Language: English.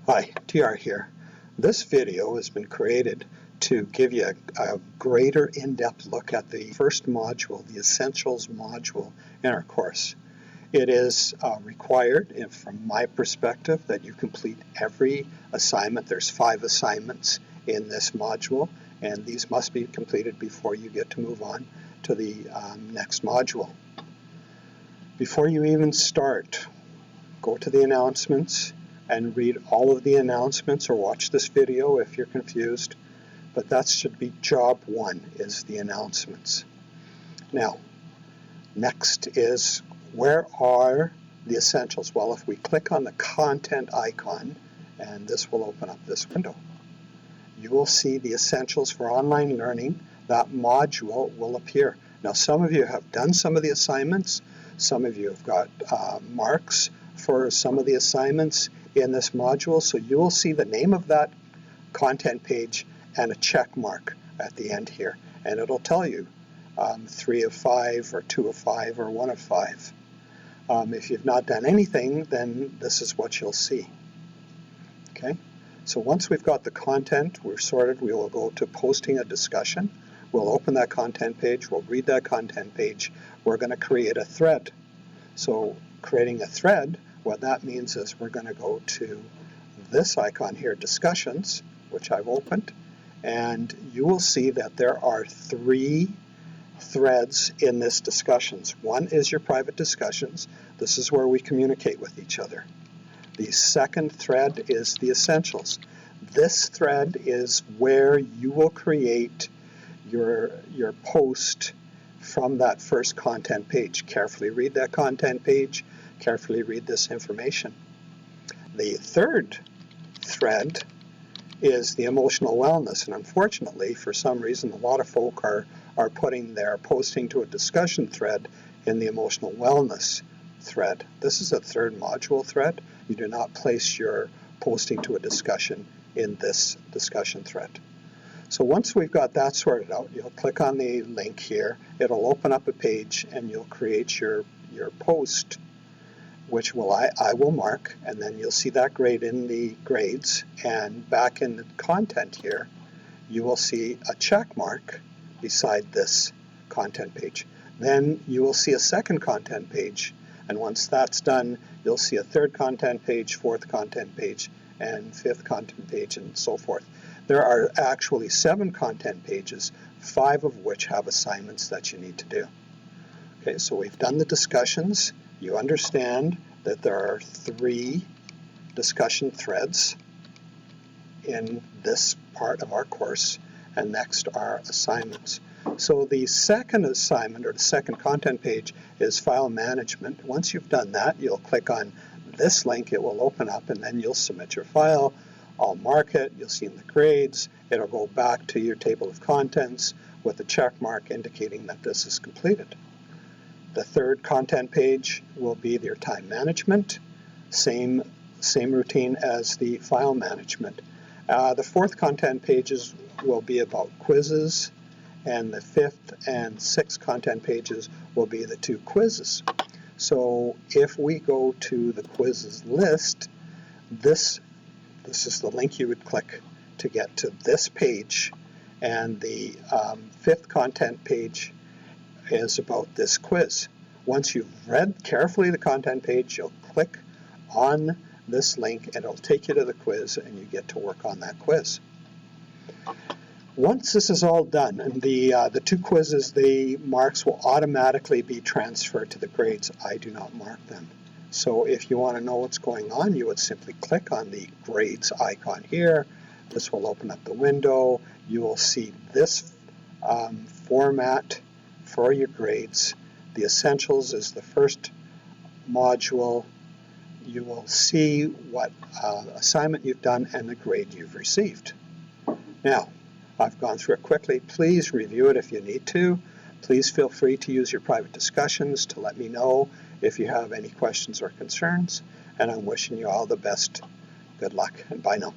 Hi, TR here. This video has been created to give you a greater in-depth look at the first module, the Essentials module in our course. It is required, from my perspective, that you complete every assignment. There's 5 assignments in this module, and these must be completed before you get to move on to the next module. Before you even start, go to the announcements and read all of the announcements, or watch this video if you're confused. But that should be job 1, is the announcements. Now, next is, where are the essentials? Well, if we click on the content icon, and this will open up this window, you will see the essentials for online learning. That module will appear. Now, some of you have done some of the assignments. Some of you have got marks for some of the assignments in this module, so you will see the name of that content page and a check mark at the end here, and it'll tell you 3 of 5 or 2 of 5 or 1 of 5. If you've not done anything, then this is what you'll see. Okay, so once we've got the content, we're sorted, we will go to posting a discussion. We'll open that content page, we'll read that content page, we're going to create a thread. So creating a thread, what that means is we're going to go to this icon here, discussions, which I've opened, and you will see that there are 3 threads in this discussions. One is your private discussions. This is where we communicate with each other. The second thread is the essentials. This thread is where you will create your post from that first content page. Carefully read that content page. Carefully read this information. The third thread is the emotional wellness, and unfortunately, for some reason, a lot of folk are putting their posting to a discussion thread in the emotional wellness thread. This is a third module thread. You do not place your posting to a discussion in this discussion thread. So once we've got that sorted out, you'll click on the link here. It'll open up a page, and you'll create your post, which I will mark, and then you'll see that grade in the grades, and back in the content here, you will see a check mark beside this content page. Then you will see a second content page, and once that's done, you'll see a third content page, 4th content page, and 5th content page, and so forth. There are actually 7 content pages, 5 of which have assignments that you need to do. Okay, so we've done the discussions. You understand that there are 3 discussion threads in this part of our course, and next are assignments. So the second assignment, or the second content page, is file management. Once you've done that, you'll click on this link, it will open up, and then you'll submit your file. I'll mark it, you'll see in the grades, it'll go back to your table of contents with a check mark indicating that this is completed. The third content page will be your time management, same routine as the file management. The 4th content pages will be about quizzes, and the 5th and 6th content pages will be the 2 quizzes. So if we go to the quizzes list, this is the link you would click to get to this page, and the 5th content page is about this quiz. Once you've read carefully the content page, you'll click on this link, and it'll take you to the quiz, and you get to work on that quiz. Once this is all done, and the 2 quizzes, the marks will automatically be transferred to the grades. I do not mark them. So if you want to know what's going on, you would simply click on the grades icon here. This will open up the window. You will see this format for your grades. The essentials is the first module. You will see what assignment you've done and the grade you've received. Now, I've gone through it quickly. Please review it if you need to. Please feel free to use your private discussions to let me know if you have any questions or concerns. And I'm wishing you all the best. Good luck, and bye now.